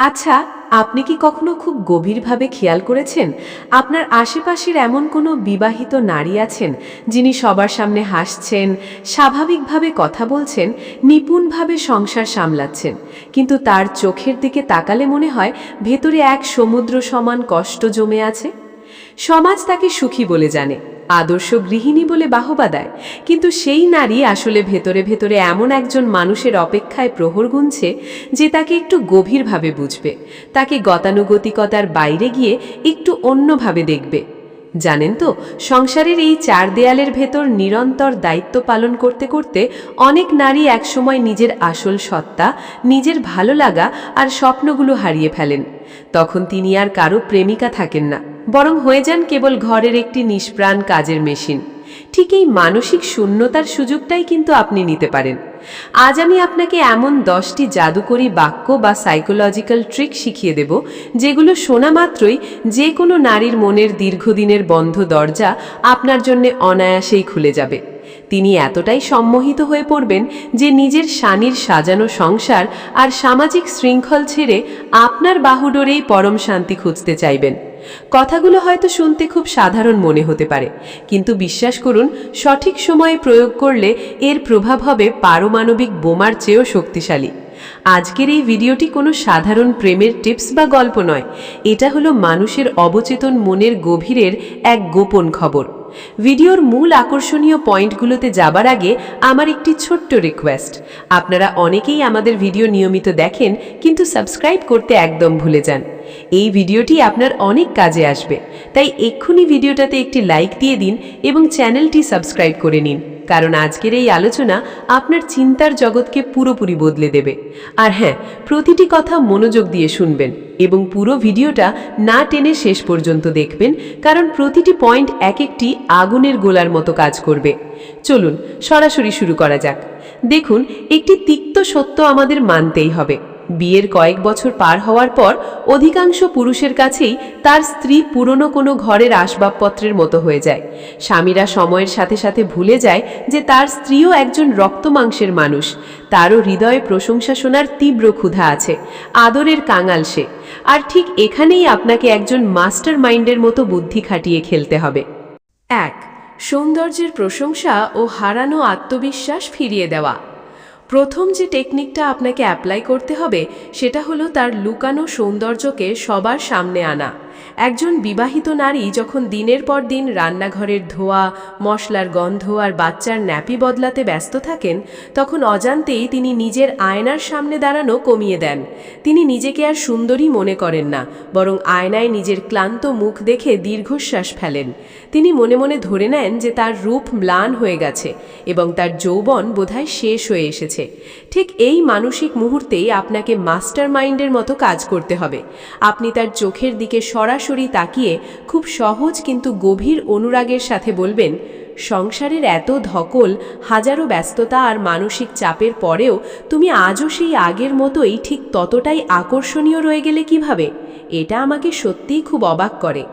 আচ্ছা, আপনি কি কখনো খুব গভীরভাবে খেয়াল করেছেন আপনার আশেপাশের এমন কোনো বিবাহিত নারী আছেন যিনি সবার সামনে হাসছেন, স্বাভাবিকভাবে কথা বলছেন, নিপুণভাবে সংসার সামলাচ্ছেন, কিন্তু তার চোখের দিকে তাকালে মনে হয় ভেতরে এক সমুদ্র সমান কষ্ট জমে আছে? সমাজ তাকে সুখী বলে জানে, আদর্শ গৃহিণী বলে বাহবা দেয়, কিন্তু সেই নারী আসলে ভেতরে ভেতরে এমন একজন মানুষের অপেক্ষায় প্রহর গুনছে যে তাকে একটু গভীরভাবে বুঝবে, তাকে গতানুগতিকতার বাইরে গিয়ে একটু অন্যভাবে দেখবে। জানেন তো, সংসারের এই চার দেয়ালের ভেতর নিরন্তর দায়িত্ব পালন করতে করতে অনেক নারী একসময় নিজের আসল সত্তা, নিজের ভালো লাগা আর স্বপ্নগুলো হারিয়ে ফেলেন। তখন তিনি আর কারো প্রেমিকা থাকেন না, বরং হয়ে যান কেবল ঘরের একটি নিষ্প্রাণ কাজের মেশিন। ঠিক এই মানসিক শূন্যতার সুযোগটাই কিন্তু আপনি নিতে পারেন। আজ আমি আপনাকে এমন 10টি জাদুকরী বাক্য বা সাইকোলজিক্যাল ট্রিক শিখিয়ে দেব, যেগুলো শোনা মাত্রই যে কোনো নারীর মনের দীর্ঘদিনের বন্ধ দরজা আপনার জন্য অনায়াসেই খুলে যাবে। তিনি এতটাই সম্মোহিত হয়ে পড়বেন যে নিজের স্বামীর সাজানো সংসার আর সামাজিক শৃঙ্খল ছেড়ে আপনার বাহুডোরেই পরম শান্তি খুঁজতে চাইবেন। কথাগুলো হয়তো শুনতে খুব সাধারণ মনে হতে পারে, কিন্তু বিশ্বাস করুন, সঠিক সময়ে প্রয়োগ করলে এর প্রভাব হবে পারমাণবিক বোমার চেয়েও শক্তিশালী। আজকের এই ভিডিওটি কোনো সাধারণ প্রেমের টিপস বা গল্প নয়, এটা হলো মানুষের অবচেতন মনের গভীরের এক গোপন খবর। ভিডিওর মূল আকর্ষণীয় পয়েন্টগুলোতে যাবার আগে আমার একটি ছোট্ট রিকোয়েস্ট। আপনারা অনেকেই আমাদের ভিডিও নিয়মিত দেখেন, কিন্তু সাবস্ক্রাইব করতে একদম ভুলে যান। এই ভিডিওটি আপনার অনেক কাজে আসবে, তাই এক্ষুনি ভিডিওটাতে একটি লাইক দিয়ে দিন এবং চ্যানেলটি সাবস্ক্রাইব করে নিন, কারণ আজকের এই আলোচনা আপনার চিন্তার জগৎকে পুরোপুরি বদলে দেবে। আর হ্যাঁ, প্রতিটি কথা মনোযোগ দিয়ে শুনবেন এবং পুরো ভিডিওটা না টেনে শেষ পর্যন্ত দেখবেন, কারণ প্রতিটি পয়েন্ট এক একটি আগুনের গোলার মতো কাজ করবে। চলুন সরাসরি শুরু করা যাক। দেখুন, একটি তিক্ত সত্য আমাদের মানতেই হবে। বিয়ের কয়েক বছর পার হওয়ার পর অধিকাংশ পুরুষের কাছেই তার স্ত্রী পুরনো কোনো ঘরের আসবাবপত্রের মতো হয়ে যায়। স্বামীরা সময়ের সাথে সাথে ভুলে যায় যে তার স্ত্রীও একজন রক্তমাংসের মানুষ, তারও হৃদয়ে প্রশংসা শোনার তীব্র ক্ষুধা আছে, আদরের কাঙাল সে। আর ঠিক এখানেই আপনাকে একজন মাস্টার মাইন্ডের মতো বুদ্ধি খাটিয়ে খেলতে হবে। 1. সৌন্দর্যের প্রশংসা ও হারানো আত্মবিশ্বাস ফিরিয়ে দেওয়া। প্রথম যে টেকনিকটা আপনাকে অ্যাপ্লাই করতে হবে সেটা হলো তার লুকানো সৌন্দর্যকে সবার সামনে আনা। একজন বিবাহিত নারী যখন দিনের পর দিন রান্নাঘরের ধোয়া, মশলার গন্ধ আর বাচ্চার ন্যাপি বদলাতে ব্যস্ত থাকেন, তখন অজান্তেই তিনি নিজের আয়নার সামনে দাঁড়ানো কমিয়ে দেন। তিনি নিজেকে আর সুন্দরী মনে করেন না, বরং আয়নায় নিজের ক্লান্ত মুখ দেখে দীর্ঘশ্বাস ফেলেন। তিনি মনে মনে ধরে নেন যে তার রূপ ম্লান হয়ে গেছে এবং তার যৌবন বোধহয় শেষ হয়ে এসেছে। ঠিক এই মানসিক মুহূর্তেই আপনাকে মাস্টার মাইন্ডের মতো কাজ করতে হবে। আপনি তার চোখের দিকে সরাসরি তাকিয়ে খুব সহজ কিন্তু গভীর অনুরাগের সাথে বলবেন, সংসারের এত ধকল, হাজারো ব্যস্ততা আর মানসিক চাপের পরেও তুমি আজও সেই আগের মতোই ঠিক ততটাই আকর্ষণীয় রয়ে গেলে কিভাবে? এটা আমাকে সত্যিই খুব অবাক করে।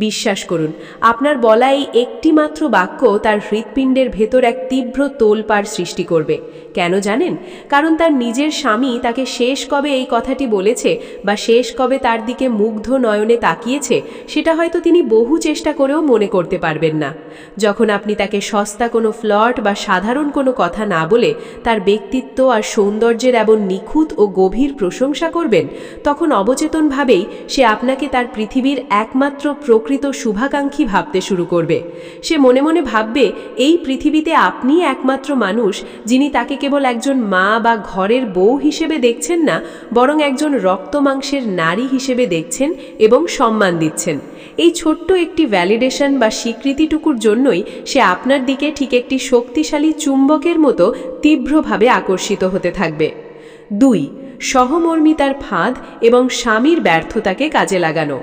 বিশ্বাস করুন, আপনার বলা এই একটি মাত্র বাক্য তার হৃৎপিণ্ডের ভেতর এক তীব্র তোলপাড় সৃষ্টি করবে। কেন জানেন? কারণ তার নিজের স্বামী তাকে শেষ কবে এই কথাটি বলেছে বা শেষ কবে তার দিকে মুগ্ধ নয়নে তাকিয়েছে, সেটা হয়তো তিনি বহু চেষ্টা করেও মনে করতে পারবেন না। যখন আপনি তাকে সস্তা কোনো ফ্লট বা সাধারণ কোনো কথা না বলে তার ব্যক্তিত্ব আর সৌন্দর্যের এমন নিখুঁত ও গভীর প্রশংসা করবেন, তখন অবচেতনভাবেই সে আপনাকে তার পৃথিবীর একমাত্র প্রকৃত শুভাকাঙ্ক্ষী ভাবতে শুরু করবে। সে মনে মনে ভাববে, এই পৃথিবীতে আপনিই একমাত্র মানুষ যিনি তাকে কেবল একজন মা বা ঘরের বউ হিসেবে দেখছেন না, বরং একজন রক্তমাংসের নারী হিসেবে দেখছেন এবং সম্মান দিচ্ছেন। এই ছোট্ট একটি ভ্যালিডেশন বা স্বীকৃতিটুকুর জন্যই সে আপনার দিকে ঠিক একটি শক্তিশালী চুম্বকের মতো তীব্রভাবে আকর্ষিত হতে থাকবে। 2. সহমর্মিতার ফাঁদ এবং স্বামীর ব্যর্থতাকে কাজে লাগানো।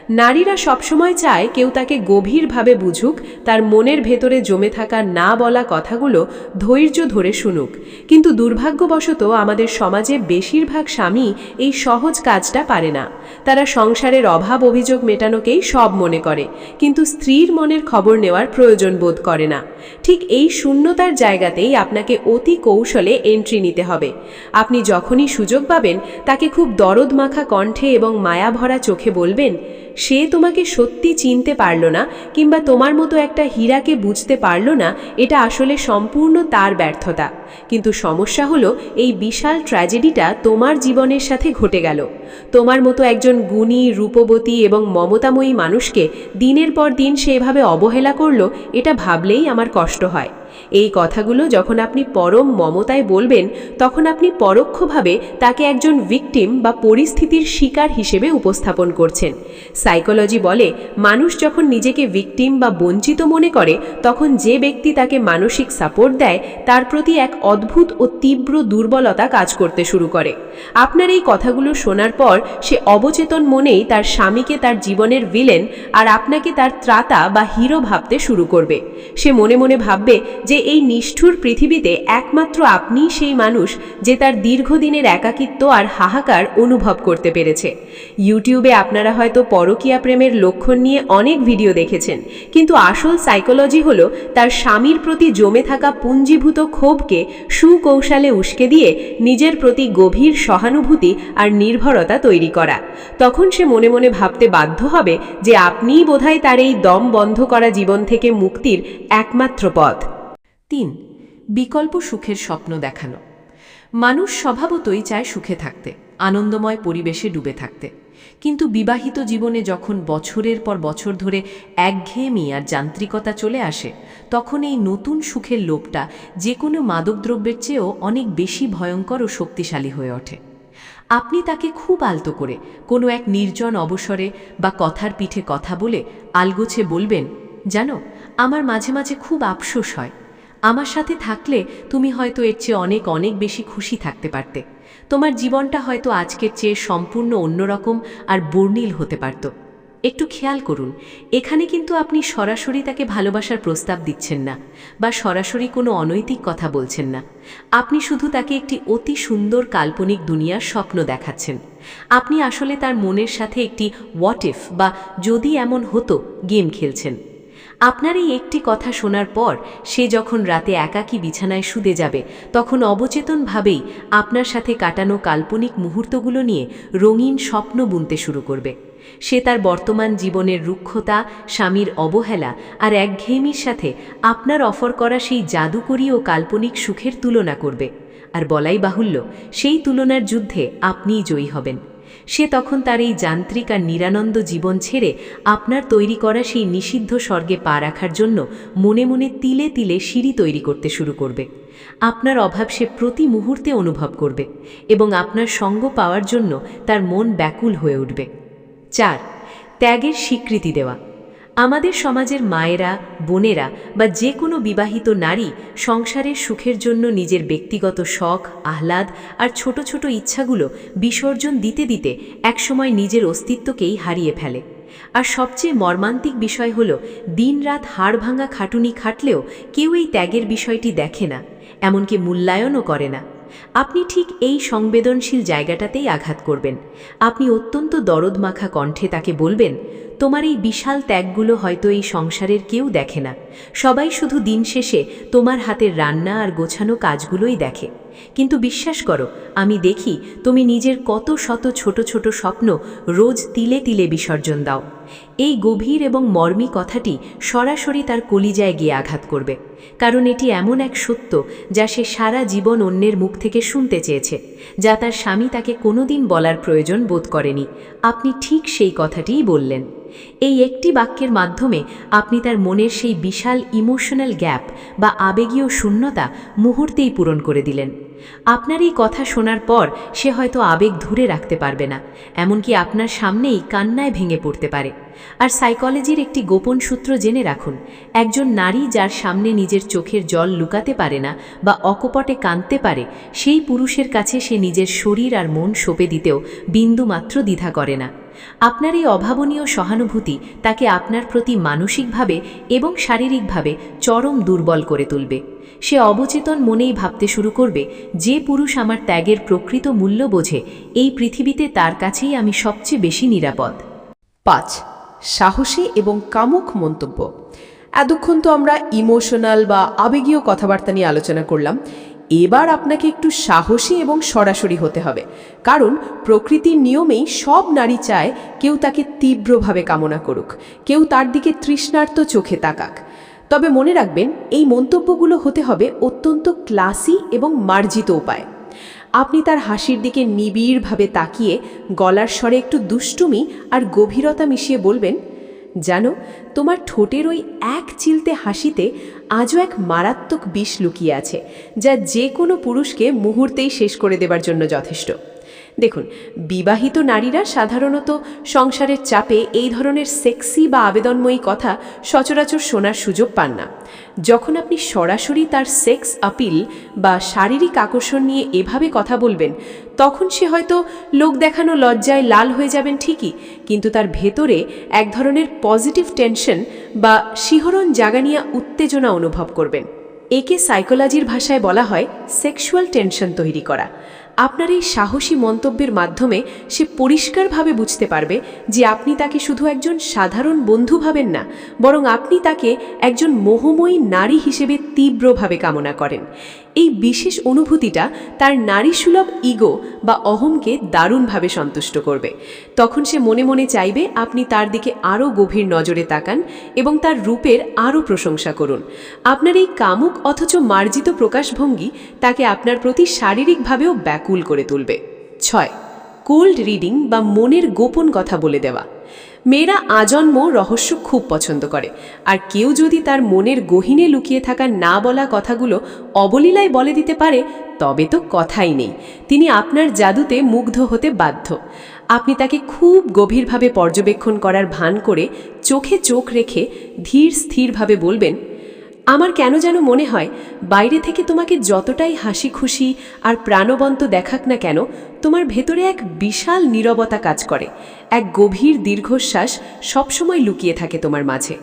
নারীরা সবসময় চায় কেউ তাকে গভীরভাবে বুঝুক, তার মনের ভেতরে জমে থাকা না বলা কথাগুলো ধৈর্য ধরে শুনুক। কিন্তু দুর্ভাগ্যবশত আমাদের সমাজে বেশিরভাগ স্বামী এই সহজ কাজটা পারে না। তারা সংসারের অভাব অভিযোগ মেটানোকেই সব মনে করে, কিন্তু স্ত্রীর মনের খবর নেওয়ার প্রয়োজন বোধ করে না। ঠিক এই শূন্যতার জায়গাতেই আপনাকে অতি কৌশলে এন্ট্রি নিতে হবে। আপনি যখনই সুযোগ পাবেন তাকে খুব দরদ মাখা কণ্ঠে এবং মায়া ভরা চোখে বলবেন, সে তোমাকে সত্যি চিনতে পারল না কিংবা তোমার মতো একটা হীরাকে বুঝতে পারল না, এটা আসলে সম্পূর্ণ তার ব্যর্থতা। কিন্তু সমস্যা হলো এই বিশাল ট্র্যাজেডিটা তোমার জীবনের সাথে ঘটে গেল। তোমার মতো একজন গুণী, রূপবতী এবং মমতাময়ী মানুষকে দিনের পর দিন সে এভাবে অবহেলা করলো, এটা ভাবলেই আমার কষ্ট হয়। এই কথাগুলো যখন আপনি পরম মমতায় বলবেন, তখন আপনি পরোক্ষভাবে তাকে একজন ভিকটিম বা পরিস্থিতির শিকার হিসেবে উপস্থাপন করছেন। সাইকোলজি বলে, মানুষ যখন নিজেকে ভিকটিম বা বঞ্চিত মনে করে, তখন যে ব্যক্তি তাকে মানসিক সাপোর্ট দেয় তার প্রতি এক অদ্ভুত ও তীব্র দুর্বলতা কাজ করতে শুরু করে। আপনার এই কথাগুলো শোনার পর সে অবচেতন মনেই তার স্বামীকে তার জীবনের ভিলেন আর আপনাকে তার ত্রাতা বা হিরো ভাবতে শুরু করবে। সে মনে মনে ভাববে যে এই নিষ্ঠুর পৃথিবীতে একমাত্র আপনিই সেই মানুষ যে তার দীর্ঘদিনের একাকিত্ব আর হাহাকার অনুভব করতে পেরেছে। ইউটিউবে আপনারা হয়তো পরকীয়া প্রেমের লক্ষণ নিয়ে অনেক ভিডিও দেখেছেন, কিন্তু আসল সাইকোলজি হলো তার স্বামীর প্রতি জমে থাকা পুঞ্জীভূত ক্ষোভকে সুকৌশলে উস্কে দিয়ে নিজের প্রতি গভীর সহানুভূতি আর নির্ভরতা তৈরি করা। তখন সে মনে মনে ভাবতে বাধ্য হবে যে আপনিই বোধহয় তার এই দম বন্ধ করা জীবন থেকে মুক্তির একমাত্র পথ। 3. বিকল্প সুখের স্বপ্ন দেখানো। মানুষ স্বভাবতই চায় সুখে থাকতে, আনন্দময় পরিবেশে ডুবে থাকতে। কিন্তু বিবাহিত জীবনে যখন বছরের পর বছর ধরে একঘেয়েমি আর যান্ত্রিকতা চলে আসে, তখন এই নতুন সুখের লোভটা যে কোনো মাদকদ্রব্যের চেয়েও অনেক বেশি ভয়ঙ্কর ও শক্তিশালী হয়ে ওঠে। আপনি তাকে খুব আলতো করে কোনো এক নির্জন অবসরে বা কথার পিঠে কথা বলে আলগোছে বলবেন, জানো, আমার মাঝে মাঝে খুব আফসোস হয়, আমার সাথে থাকলে তুমি হয়তো এর চেয়ে অনেক অনেক বেশি খুশি থাকতে পারতে। তোমার জীবনটা হয়তো আজকের চেয়ে সম্পূর্ণ অন্যরকম আর বর্ণিল হতে পারত। একটু খেয়াল করুন, এখানে কিন্তু আপনি সরাসরি তাকে ভালোবাসার প্রস্তাব দিচ্ছেন না বা সরাসরি কোনো অনৈতিক কথা বলছেন না। আপনি শুধু তাকে একটি অতি সুন্দর কাল্পনিক দুনিয়ার স্বপ্ন দেখাচ্ছেন। আপনি আসলে তার মনের সাথে একটি হোয়াট ইফ বা যদি এমন হতো গেম খেলছেন। আপনার এই একটি কথা শোনার পর সে যখন রাতে একাকী বিছানায় শুতে যাবে, তখন অবচেতনভাবেই আপনার সাথে কাটানো কাল্পনিক মুহূর্তগুলো নিয়ে রঙিন স্বপ্ন বুনতে শুরু করবে। সে তার বর্তমান জীবনের রুক্ষতা, স্বামীর অবহেলা আর একঘেয়েমির সাথে আপনার অফার করা সেই জাদুকরী ও কাল্পনিক সুখের তুলনা করবে। আর বলাই বাহুল্য, সেই তুলনার যুদ্ধে আপনিই জয়ী হবেন। সে তখন তার এই যান্ত্রিক আর নিরানন্দ জীবন ছেড়ে আপনার তৈরি করা সেই নিষিদ্ধ স্বর্গে পা রাখার জন্য মনে মনে তিলে তিলে সিঁড়ি তৈরি করতে শুরু করবে। আপনার অভাব সে প্রতি মুহূর্তে অনুভব করবে এবং আপনার সঙ্গ পাওয়ার জন্য তার মন ব্যাকুল হয়ে উঠবে। 4. ত্যাগের স্বীকৃতি দেওয়া। আমাদের সমাজের মায়েরা, বোনেরা বা যে কোনো বিবাহিত নারী সংসারের সুখের জন্য নিজের ব্যক্তিগত শখ, আহ্লাদ আর ছোট ছোট ইচ্ছাগুলো বিসর্জন দিতে দিতে একসময় নিজের অস্তিত্বকেই হারিয়ে ফেলে। আর সবচেয়ে মর্মান্তিক বিষয় হলো, দিনরাত হাড় ভাঙা খাটুনি খাটলেও কেউ এই ত্যাগের বিষয়টি দেখে না, এমনকি মূল্যায়নও করে না। আপনি ঠিক এই সংবেদনশীল জায়গাটাতেই আঘাত করবেন। আপনি অত্যন্ত দরদমাখা কণ্ঠে তাকে বলবেন, তোমার এই বিশাল ত্যাগগুলো হয়তো এই সংসারের কেউ দেখে না, সবাই শুধু দিন শেষে তোমার হাতের রান্না আর গোছানো কাজগুলোই দেখে। কিন্তু বিশ্বাস করো, আমি দেখি তুমি নিজের কত শত ছোট ছোট স্বপ্ন রোজ তিলে তিলে বিসর্জন দাও। এই গভীর এবং মর্মী কথাটি সরাসরি তার কলিজায় গিয়ে আঘাত করবে, কারণ এটি এমন এক সত্য যা সে সারা জীবন অন্যের মুখ থেকে শুনতে চেয়েছে, যা তার স্বামী তাকে কোনোদিন বলার প্রয়োজন বোধ করেনি। আপনি ঠিক সেই কথাটিই বললেন। এই একটি বাক্যের মাধ্যমে আপনি তার মনের সেই বিশাল ইমোশনাল গ্যাপ বা আবেগীয় শূন্যতা মুহূর্তেই পূরণ করে দিলেন। আপনার এই কথা শোনার পর সে হয়তো আবেগ ধরে রাখতে পারবে না, এমনকি আপনার সামনেই কান্নায় ভেঙে পড়তে পারে। আর সাইকোলজির একটি গোপন সূত্র জেনে রাখুন, একজন নারী যার সামনে নিজের চোখের জল লুকাতে পারে না বা অকপটে কাঁদতে পারে, সেই পুরুষের কাছে সে নিজের শরীর আর মন সঁপে দিতেও বিন্দুমাত্র দ্বিধা করে না। আপনার এই অভাবনীয় সহানুভূতি তাকে আপনার প্রতি মানসিকভাবে এবং শারীরিকভাবে চরম দুর্বল করে তুলবে। সে অবচেতন মনেই ভাবতে শুরু করবে, যে পুরুষ আমার ত্যাগের প্রকৃত মূল্য বোঝে, এই পৃথিবীতে তার কাছেই আমি সবচেয়ে বেশি নিরাপদ। 5. সাহসী এবং কামুক মন্তব্য। এতক্ষণ তো আমরা ইমোশনাল বা আবেগীয় কথাবার্তা নিয়ে আলোচনা করলাম। এবার আপনাকে একটু সাহসী এবং সরাসরি হতে হবে, কারণ প্রকৃতির নিয়মেই সব নারী চায় কেউ তাকে তীব্রভাবে কামনা করুক, কেউ তার দিকে তৃষ্ণার্ত চোখে তাকাক। তবে মনে রাখবেন, এই মন্তব্যগুলো হতে হবে অত্যন্ত ক্লাসি এবং মার্জিত উপায়। আপনি তার হাসির দিকে নিবিড়ভাবে তাকিয়ে গলার স্বরে একটু দুষ্টুমি আর গভীরতা মিশিয়ে বলবেন, জানো, তোমার ঠোঁটের ওই এক চিলতে হাসিতে আজও এক মারাত্মক বিষ লুকিয়ে আছে, যা যে কোনো পুরুষকে মুহূর্তেই শেষ করে দেবার জন্য যথেষ্ট। দেখুন, বিবাহিত নারীরা সাধারণত সংসারের চাপে এই ধরনের সেক্সি বা আবেদনময়ী কথা সচরাচর শোনার সুযোগ পান না। যখন আপনি সরাসরি তার সেক্স আপিল বা শারীরিক আকর্ষণ নিয়ে এভাবে কথা বলবেন, তখন সে হয়তো লোক দেখানো লজ্জায় লাল হয়ে যাবেন ঠিকই, কিন্তু তার ভেতরে এক ধরনের পজিটিভ টেনশন বা শিহরণ জাগানিয়া উত্তেজনা অনুভব করবেন। একে সাইকোলজির ভাষায় বলা হয় সেক্সুয়াল টেনশন তৈরি করা। আপনার এই সাহসী মন্তব্যের মাধ্যমে সে পরিষ্কারভাবে বুঝতে পারবে যে আপনি তাকে শুধু একজন সাধারণ বন্ধু ভাবেন না, বরং আপনি তাকে একজন মোহময়ী নারী হিসেবে তীব্রভাবে কামনা করেন। এই বিশেষ অনুভূতিটা তার নারীসুলভ ইগো বা অহমকে দারুণভাবে সন্তুষ্ট করবে। তখন সে মনে মনে চাইবে আপনি তার দিকে আরও গভীর নজরে তাকান এবং তার রূপের আরও প্রশংসা করুন। আপনার এই কামুক অথচ মার্জিত প্রকাশভঙ্গি তাকে আপনার প্রতি শারীরিকভাবেও ব্যাকুল করে তুলবে। 6. কোল্ড রিডিং বা মনের গোপন কথা বলে দেওয়া। মেয়েরা আজন্ম রহস্য খুব পছন্দ করে, আর কেউ যদি তার মনের গহীনে লুকিয়ে থাকা না বলা কথাগুলো অবলীলায় বলে দিতে পারে, তবে তো কথাই নেই, তিনি আপনার জাদুতে মুগ্ধ হতে বাধ্য। আপনি তাকে খুব গভীরভাবে পর্যবেক্ষণ করার ভান করে চোখে চোখ রেখে ধীর স্থিরভাবে বলবেন, আমার কেন যেন মনে হয় বাইরে থেকে তোমাকে যতটাই হাসি খুশি আর প্রাণবন্ত দেখাক না কেন, তোমার ভেতরে এক বিশাল নীরবতা কাজ করে, এক গভীর দীর্ঘশ্বাস সবসময় লুকিয়ে থাকে তোমার মাঝে।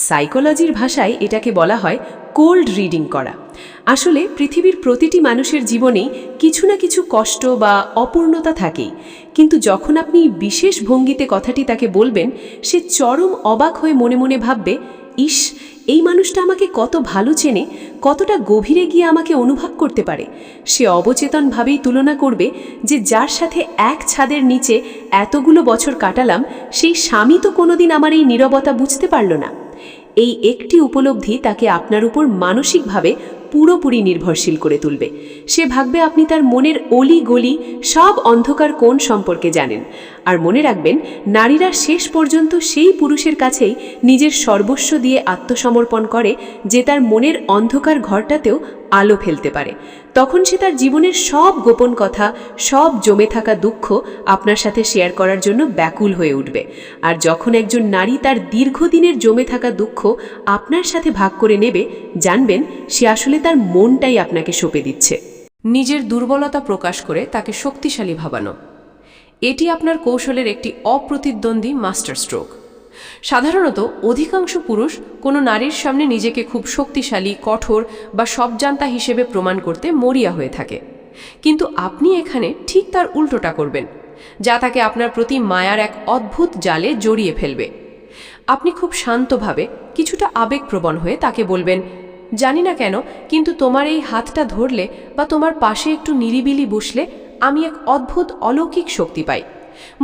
সাইকোলজির ভাষায় এটাকে বলা হয় কোল্ড রিডিং করা। আসলে পৃথিবীর প্রতিটি মানুষের জীবনেই কিছু না কিছু কষ্ট বা অপূর্ণতা থাকেই, কিন্তু যখন আপনি বিশেষ ভঙ্গিতে কথাটি তাকে বলবেন, সে চরম অবাক হয়ে মনে মনে ভাববে, ইস, এই মানুষটা আমাকে কত ভালো চেনে, কতটা গভীরে গিয়ে আমাকে অনুভব করতে পারে। সে অবচেতনভাবেই তুলনা করবে যে যার সাথে এক ছাদের নিচে এতগুলো বছর কাটালাম, সেই স্বামী তো কোনোদিন আমার এই নীরবতা বুঝতে পারল না। এই একটি উপলব্ধি তাকে আপনার উপর মানসিকভাবে পুরোপুরি নির্ভরশীল করে তুলবে। সে ভাববে আপনি তার মনের অলি গলি সব অন্ধকার কোণ সম্পর্কে জানেন। আর মনে রাখবেন, নারীরা শেষ পর্যন্ত সেই পুরুষের কাছেই নিজের সর্বস্ব দিয়ে আত্মসমর্পণ করে যে তার মনের অন্ধকার ঘরটাতেও আলো ফেলতে পারে। তখন সে তার জীবনের সব গোপন কথা, সব জমে থাকা দুঃখ আপনার সাথে শেয়ার করার জন্য ব্যাকুল হয়ে উঠবে। আর যখন একজন নারী তার দীর্ঘদিনের জমে থাকা দুঃখ আপনার সাথে ভাগ করে নেবে, জানবেন সে আসলে তার মনটাই আপনাকে সঁপে দিচ্ছে। নিজের দুর্বলতা প্রকাশ করে তাকে শক্তিশালী ভাবানো, এটি আপনার কৌশলের একটি অপ্রতিদ্বন্দ্বী মাস্টার স্ট্রোক। সাধারণত অধিকাংশ পুরুষ কোনো নারীর সামনে নিজেকে খুব শক্তিশালী, কঠোর বা সবজান্তা হিসেবে প্রমাণ করতে মরিয়া হয়ে থাকে, কিন্তু আপনি এখানে ঠিক তার উল্টোটা করবেন, যা তাকে আপনার প্রতি মায়ার এক অদ্ভুত জালে জড়িয়ে ফেলবে। আপনি খুব শান্তভাবে, কিছুটা আবেগপ্রবণ হয়ে তাকে বলবেন, জানি না কেন, কিন্তু তোমার এই হাতটা ধরলে বা তোমার পাশে একটু নিরিবিলি বসলে আমি এক অদ্ভুত অলৌকিক শক্তি পাই।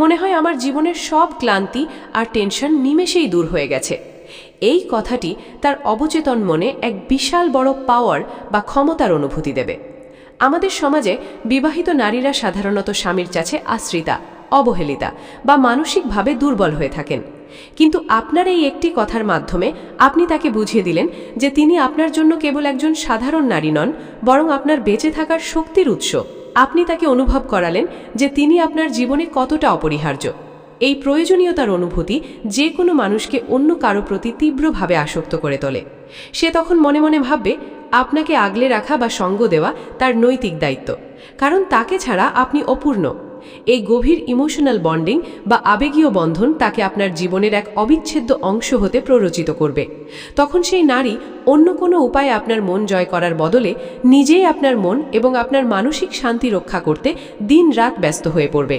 মনে হয় আমার জীবনের সব ক্লান্তি আর টেনশন নিমেষেই দূর হয়ে গেছে। এই কথাটি তার অবচেতন মনে এক বিশাল বড় পাওয়ার বা ক্ষমতার অনুভূতি দেবে। আমাদের সমাজে বিবাহিত নারীরা সাধারণত স্বামীর কাছে আশ্রিতা, অবহেলিতা বা মানসিকভাবে দুর্বল হয়ে থাকেন, কিন্তু আপনার এই একটি কথার মাধ্যমে আপনি তাকে বুঝিয়ে দিলেন যে তিনি আপনার জন্য কেবল একজন সাধারণ নারী নন, বরং আপনার বেঁচে থাকার শক্তির উৎস। আপনি তাকে অনুভব করালেন যে তিনি আপনার জীবনে কতটা অপরিহার্য। এই প্রয়োজনীয়তার অনুভূতি যে কোনো মানুষকে অন্য কারো প্রতি তীব্রভাবে আসক্ত করে তোলে। সে তখন মনে মনে ভাববে আপনাকে আগলে রাখা বা সঙ্গ দেওয়া তার নৈতিক দায়িত্ব, কারণ তাকে ছাড়া আপনি অপূর্ণ। এই গভীর ইমোশনাল বন্ডিং বা আবেগীয় বন্ধন তাকে আপনার জীবনের এক অবিচ্ছেদ্য অংশ হতে প্ররোচিত করবে। তখন সেই নারী অন্য কোনো উপায়ে আপনার মন জয় করার বদলে নিজেই আপনার মন এবং আপনার মানসিক শান্তি রক্ষা করতে দিন-রাত ব্যস্ত হয়ে পড়বে।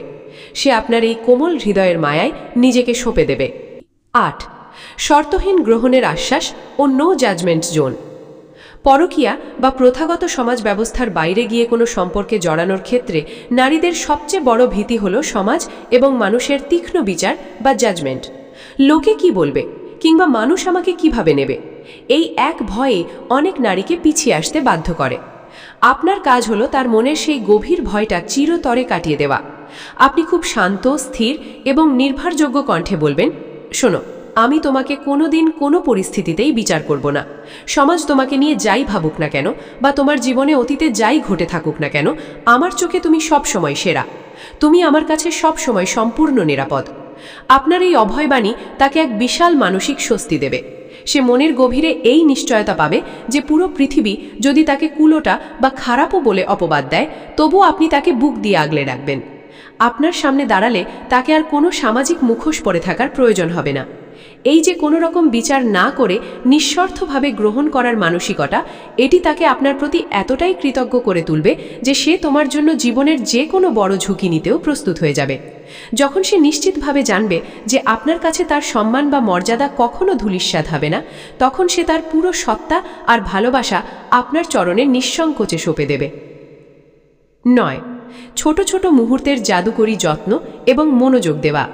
সে আপনার এই কোমল হৃদয়ের মায়ায় নিজেকে সঁপে দেবে। 8. শর্তহীন গ্রহণের আশ্বাস ও নো জাজমেন্ট জোন। পরকীয়া বা প্রথাগত সমাজ ব্যবস্থার বাইরে গিয়ে কোনো সম্পর্কে জড়ানোর ক্ষেত্রে নারীদের সবচেয়ে বড় ভীতি হল সমাজ এবং মানুষের তীক্ষ্ণ বিচার বা জাজমেন্ট। লোকে কি বলবে কিংবা মানুষ আমাকে কিভাবে নেবে, এই এক ভয়ে অনেক নারীকে পিছিয়ে আসতে বাধ্য করে। আপনার কাজ হলো তার মনের সেই গভীর ভয়টা চিরতরে কাটিয়ে দেওয়া। আপনি খুব শান্ত, স্থির এবং নির্ভরযোগ্য কণ্ঠে বলবেন, শোনো, আমি তোমাকে কোনোদিন কোনো পরিস্থিতিতেই বিচার করব না। সমাজ তোমাকে নিয়ে যাই ভাবুক না কেন বা তোমার জীবনে অতীতে যাই ঘটে থাকুক না কেন, আমার চোখে তুমি সব সময় সেরা। তুমি আমার কাছে সব সময় সম্পূর্ণ নিরাপদ। আপনার এই অভয়বাণী তাকে এক বিশাল মানসিক স্বস্তি দেবে। সে মনের গভীরে এই নিশ্চয়তা পাবে যে পুরো পৃথিবী যদি তাকে কুলোটা বা খারাপও বলে অপবাদ দেয়, তবুও আপনি তাকে বুক দিয়ে আগলে রাখবেন। আপনার সামনে দাঁড়ালে তাকে আর কোনো সামাজিক মুখোশ পরে থাকার প্রয়োজন হবে না। এই যে কোনো রকম বিচার না করে নিঃস্বার্থভাবে গ্রহণ করার মানসিকতা, এটি তাকে আপনার প্রতি এতটাই কৃতজ্ঞ করে তুলবে যে সে তোমার জন্য জীবনের যে কোনো বড় ঝুঁকি নিতেও প্রস্তুত হয়ে যাবে। যখন সে নিশ্চিতভাবে জানবে যে আপনার কাছে তার সম্মান বা মর্যাদা কখনো ধূলিস্যাৎ হবে না, তখন সে তার পুরো সত্তা আর ভালোবাসা আপনার চরণে নিঃসংকোচে সঁপে দেবে। 9. ছোট ছোট মুহূর্তের জাদুকরী যত্ন এবং মনোযোগ দেওয়া।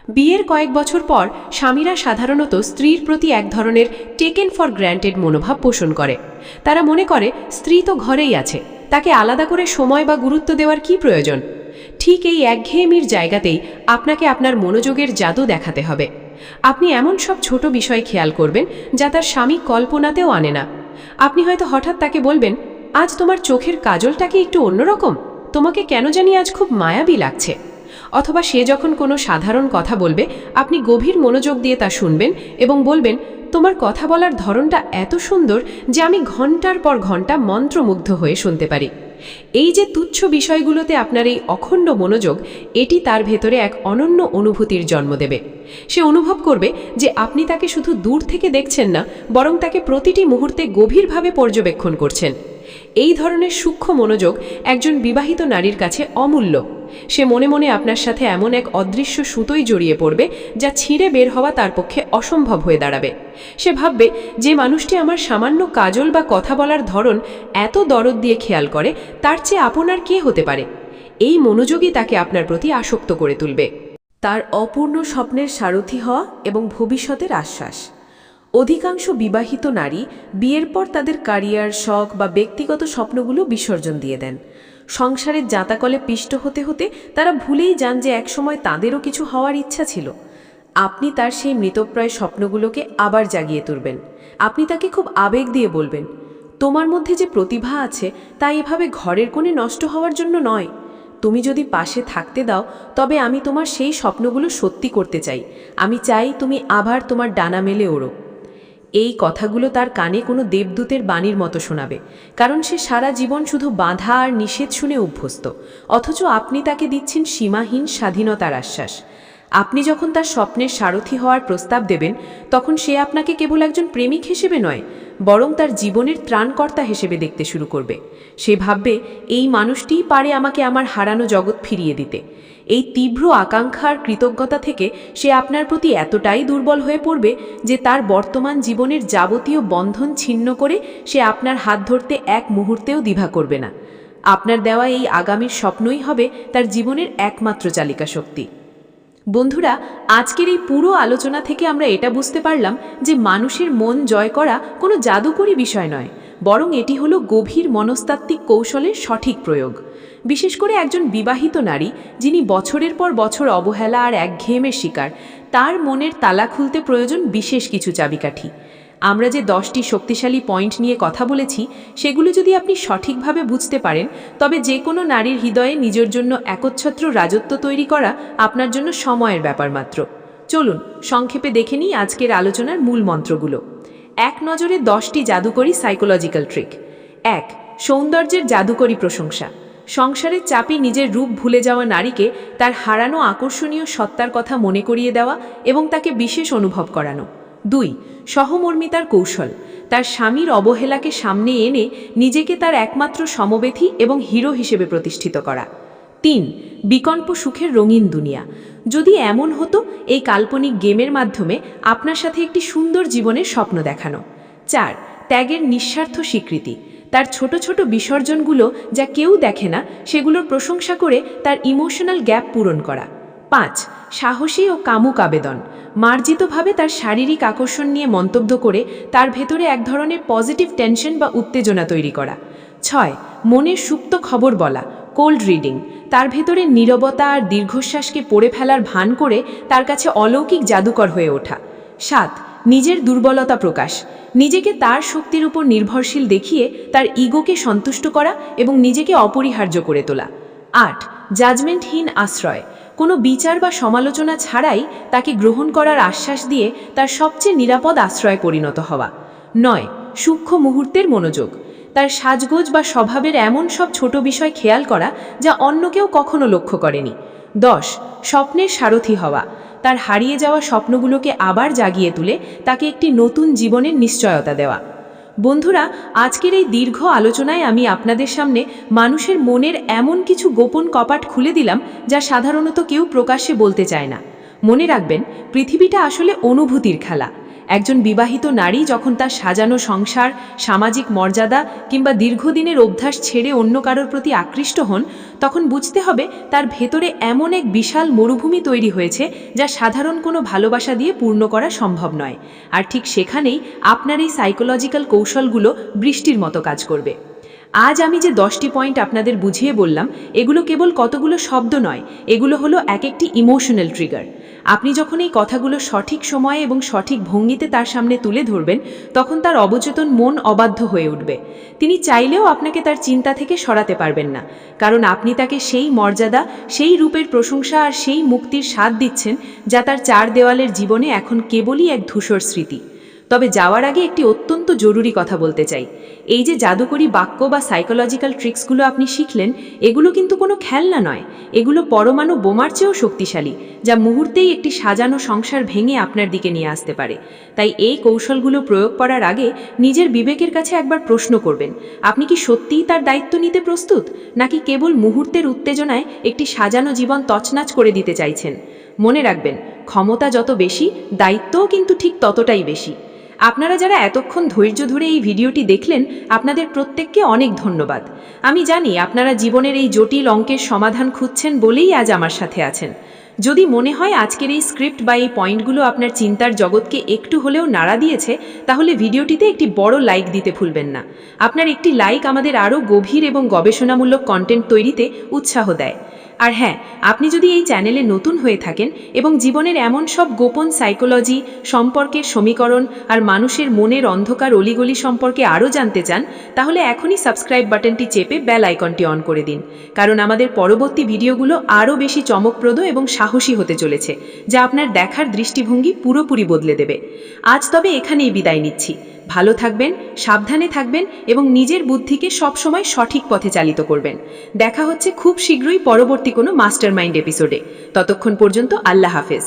বিয়ের কয়েক বছর পর স্বামীরা সাধারণত স্ত্রীর প্রতি এক ধরনের টেকেন ফর গ্র্যান্টেড মনোভাব পোষণ করে। তারা মনে করে স্ত্রী তো ঘরেই আছে, তাকে আলাদা করে সময় বা গুরুত্ব দেওয়ার কি প্রয়োজন। ঠিক এই একঘেয়েমির জায়গাতেই আপনাকে আপনার মনোযোগের জাদু দেখাতে হবে। আপনি এমন সব ছোট বিষয় খেয়াল করবেন যা তার স্বামী কল্পনাতেও আনে না। আপনি হয়তো হঠাৎ তাকে বলবেন, আজ তোমার চোখের কাজলটা কি একটু অন্যরকম, তোমাকে কেন জানি আজ খুব মায়াবী লাগছে। অথবা সে যখন কোনো সাধারণ কথা বলবে, আপনি গভীর মনোযোগ দিয়ে তা শুনবেন এবং বলবেন, তোমার কথা বলার ধরনটা এত সুন্দর যে আমি ঘন্টার পর ঘন্টা মন্ত্রমুগ্ধ হয়ে শুনতে পারি। এই যে তুচ্ছ বিষয়গুলোতে আপনার এই অখণ্ড মনোযোগ, এটি তার ভেতরে এক অনন্য অনুভূতির জন্ম দেবে। সে অনুভব করবে যে আপনি তাকে শুধু দূর থেকে দেখছেন না, বরং তাকে প্রতিটি মুহূর্তে গভীরভাবে পর্যবেক্ষণ করছেন। এই ধরনের সূক্ষ্ম মনোযোগ একজন বিবাহিত নারীর কাছে অমূল্য। সে মনে মনে আপনার সাথে এমন এক অদৃশ্য সুতোয় জড়িয়ে পড়বে যা ছিঁড়ে বের হওয়া তার পক্ষে অসম্ভব হয়ে দাঁড়াবে। সে ভাববে, যে মানুষটি আমার সামান্য কাজল বা কথা বলার ধরন এত দরদ দিয়ে খেয়াল করে, তার চেয়ে আপনার কে হতে পারে। এই মনোযোগই তাকে আপনার প্রতি আসক্ত করে তুলবে। তার অপূর্ণ স্বপ্নের সারথি হওয়া এবং ভবিষ্যতের আশ্বাস। অধিকাংশ বিবাহিত নারী বিয়ের পর তাদের ক্যারিয়ার, শখ বা ব্যক্তিগত স্বপ্নগুলো বিসর্জন দিয়ে দেন। সংসারের জাঁতাকলে পিষ্ট হতে হতে তারা ভুলেই যান যে একসময় তাদেরও কিছু হওয়ার ইচ্ছা ছিল। আপনি তার সেই মৃতপ্রায় স্বপ্নগুলোকে আবার জাগিয়ে তুলবেন। আপনি তাকে খুব আবেগ দিয়ে বলবেন, তোমার মধ্যে যে প্রতিভা আছে তা এভাবে ঘরের কোণে নষ্ট হওয়ার জন্য নয়। তুমি যদি পাশে থাকতে দাও, তবে আমি তোমার সেই স্বপ্নগুলো সত্যি করতে চাই। আমি চাই তুমি আবার তোমার ডানা মেলে ওড়ো। এই কথাগুলো তার কানে কোনো দেবদূতের বাণীর মতো শোনাবে, কারণ সে সারা জীবন শুধু বাধা আর নিষেধ শুনে অভ্যস্ত। অথচ আপনি তাকে দিচ্ছেন সীমাহীন স্বাধীনতার আশ্বাস। আপনি যখন তার স্বপ্নের সারথি হওয়ার প্রস্তাব দেবেন, তখন সে আপনাকে কেবল একজন প্রেমিক হিসেবে নয়, বরং তার জীবনের ত্রাণকর্তা হিসেবে দেখতে শুরু করবে। সে ভাববে, এই মানুষটিই পারে আমাকে আমার হারানো জগৎ ফিরিয়ে দিতে। এই তীব্র আকাঙ্ক্ষা আর কৃতজ্ঞতা থেকে সে আপনার প্রতি এতটাই দুর্বল হয়ে পড়বে যে তার বর্তমান জীবনের যাবতীয় বন্ধন ছিন্ন করে সে আপনার হাত ধরতে এক মুহূর্তেও দ্বিধা করবে না। আপনার দেওয়া এই আগামীর স্বপ্নই হবে তার জীবনের একমাত্র চালিকা শক্তি। বন্ধুরা, আজকের এই পুরো আলোচনা থেকে আমরা এটা বুঝতে পারলাম যে মানুষের মন জয় করা কোনো জাদুকরী বিষয় নয়, বরং এটি হলো গভীর মনস্তাত্ত্বিক কৌশলের সঠিক প্রয়োগ। বিশেষ করে একজন বিবাহিত নারী যিনি বছরের পর বছর অবহেলা আর একঘেয়েমের শিকার, তার মনের তালা খুলতে প্রয়োজন বিশেষ কিছু চাবিকাঠি। আমরা যে 10টি শক্তিশালী পয়েন্ট নিয়ে কথা বলেছি, সেগুলো যদি আপনি সঠিকভাবে বুঝতে পারেন, তবে যে কোনো নারীর হৃদয়ে নিজের জন্য একচ্ছত্র রাজত্ব তৈরি করা আপনার জন্য সময়ের ব্যাপার মাত্র। চলুন সংক্ষেপে দেখে নিই আজকের আলোচনার মূল মন্ত্রগুলো। এক নজরে 10টি জাদুকরী সাইকোলজিক্যাল ট্রিক। 1. সৌন্দর্যের জাদুকরী প্রশংসা। সংসারের চাপে নিজের রূপ ভুলে যাওয়া নারীকে তার হারানো আকর্ষণীয় সত্তার কথা মনে করিয়ে দেওয়া এবং তাকে বিশেষ অনুভব করানো। 2. সহমর্মিতার কৌশল। তার স্বামীর অবহেলাকে সামনে এনে নিজেকে তার একমাত্র সমবেথী এবং হিরো হিসেবে প্রতিষ্ঠিত করা। 3. বিকল্প সুখের রঙিন দুনিয়া। যদি এমন হতো এই কাল্পনিক গেমের মাধ্যমে আপনার সাথে একটি সুন্দর জীবনের স্বপ্ন দেখানো। 4. ত্যাগের নিঃস্বার্থ স্বীকৃতি। তার ছোট ছোট বিসর্জনগুলো যা কেউ দেখে না সেগুলোর প্রশংসা করে তার ইমোশনাল গ্যাপ পূরণ করা। 5. সাহসী ও কামুক আবেদন। মার্জিতভাবে তার শারীরিক আকর্ষণ নিয়ে মন্তব্য করে তার ভেতরে এক ধরনের পজিটিভ টেনশন বা উত্তেজনা তৈরি করা। 6. মনের সুপ্ত খবর বলা, কোল্ড রিডিং। তার ভেতরে নীরবতা আর দীর্ঘশ্বাসকে পড়ে ফেলার ভান করে তার কাছে অলৌকিক জাদুকর হয়ে ওঠা। 7. নিজের দুর্বলতা প্রকাশ। নিজেকে তার শক্তির উপর নির্ভরশীল দেখিয়ে তার ইগোকে সন্তুষ্ট করা এবং নিজেকে অপরিহার্য করে তোলা। 8. জাজমেন্টহীন আশ্রয়। কোনো বিচার বা সমালোচনা ছাড়াই তাকে গ্রহণ করার আশ্বাস দিয়ে তার সবচেয়ে নিরাপদ আশ্রয়ে পরিণত হওয়া। 9. সূক্ষ্ম মুহূর্তের মনোযোগ। তার সাজগোজ বা স্বভাবের এমন সব ছোট বিষয় খেয়াল করা যা অন্য কেউ কখনো লক্ষ্য করেনি। 10. স্বপ্নের সারথি হওয়া। তার হারিয়ে যাওয়া স্বপ্নগুলোকে আবার জাগিয়ে তুলে তাকে একটি নতুন জীবনের নিশ্চয়তা দেওয়া। বন্ধুরা, আজকের এই দীর্ঘ আলোচনায় আমি আপনাদের সামনে মানুষের মনের এমন কিছু গোপন কপাট খুলে দিলাম যা সাধারণত কেউ প্রকাশ্যে বলতে চায় না। মনে রাখবেন, পৃথিবীটা আসলে অনুভূতির খেলা। একজন বিবাহিত নারী যখন তার সাজানো সংসার, সামাজিক মর্যাদা কিংবা দীর্ঘদিনের অভ্যাস ছেড়ে অন্য কারোর প্রতি আকৃষ্ট হন, তখন বুঝতে হবে তার ভেতরে এমন এক বিশাল মরুভূমি তৈরি হয়েছে যা সাধারণ কোনো ভালোবাসা দিয়ে পূর্ণ করা সম্ভব নয়। আর ঠিক সেখানেই আপনার এই সাইকোলজিক্যাল কৌশলগুলো বৃষ্টির মতো কাজ করবে। আজ আমি যে 10টি পয়েন্ট আপনাদের বুঝিয়ে বললাম, এগুলো কেবল কতগুলো শব্দ নয়, এগুলো হলো এক একটি ইমোশনাল ট্রিগার। আপনি যখন এই কথাগুলো সঠিক সময়ে এবং সঠিক ভঙ্গিতে তার সামনে তুলে ধরবেন, তখন তার অবচেতন মন অবাধ্য হয়ে উঠবে। তিনি চাইলেও আপনাকে তার চিন্তা থেকে সরাতে পারবেন না, কারণ আপনি তাকে সেই মর্যাদা, সেই রূপের প্রশংসা আর সেই মুক্তির স্বাদ দিচ্ছেন যা তার 4 দেওয়ালের জীবনে এখন কেবলই এক ধূসর স্মৃতি। তবে যাওয়ার আগে একটি অত্যন্ত জরুরি কথা বলতে চাই। এই যে জাদুকরী বাক্য বা সাইকোলজিক্যাল ট্রিক্সগুলো আপনি শিখলেন, এগুলো কিন্তু কোনো খেলনা নয়। এগুলো পরমাণু বোমার চেয়েও শক্তিশালী, যা মুহূর্তেই একটি সাজানো সংসার ভেঙে আপনার দিকে নিয়ে আসতে পারে। তাই এই কৌশলগুলো প্রয়োগ করার আগে নিজের বিবেকের কাছে একবার প্রশ্ন করবেন, আপনি কি সত্যিই তার দায়িত্ব নিতে প্রস্তুত, নাকি কেবল মুহূর্তের উত্তেজনায় একটি সাজানো জীবন তছনছ করে দিতে চাইছেন? মনে রাখবেন, ক্ষমতা যত বেশি, দায়িত্বও কিন্তু ঠিক ততটাই বেশি। আপনারা যারা এতক্ষণ ধৈর্য ধরে এই ভিডিওটি দেখলেন, আপনাদের প্রত্যেককে অনেক ধন্যবাদ। আমি জানি আপনারা জীবনের এই জটিল অঙ্কের সমাধান খুঁজছেন বলেই আজ আমার সাথে আছেন। যদি মনে হয় আজকের এই স্ক্রিপ্ট বা এই পয়েন্টগুলো আপনার চিন্তার জগৎকে একটু হলেও নাড়া দিয়েছে, তাহলে ভিডিওটিতে একটি বড় লাইক দিতে ভুলবেন না। আপনার একটি লাইক আমাদের আরও গভীর এবং গবেষণামূলক কন্টেন্ট তৈরিতে উৎসাহ দেয়। আর হ্যাঁ, আপনি যদি এই চ্যানেলে নতুন হয়ে থাকেন এবং জীবনের এমন সব গোপন সাইকোলজি, সম্পর্কের সমীকরণ আর মানুষের মনের অন্ধকার অলিগলি সম্পর্কে আরও জানতে চান, তাহলে এখনই সাবস্ক্রাইব বাটনটি চেপে বেল আইকনটি অন করে দিন, কারণ আমাদের পরবর্তী ভিডিওগুলো আরও বেশি চমকপ্রদ এবং সাহসী হতে চলেছে, যা আপনার দেখার দৃষ্টিভঙ্গি পুরোপুরি বদলে দেবে। আজ তবে এখানেই বিদায় নিচ্ছি। ভালো থাকবেন, সাবধানে থাকবেন এবং নিজের বুদ্ধিকে সবসময় সঠিক পথে চালিত করবেন। দেখা হচ্ছে খুব শীঘ্রই পরবর্তী কোনো মাস্টারমাইন্ড এপিসোডে। ততক্ষণ পর্যন্ত আল্লাহ হাফেজ।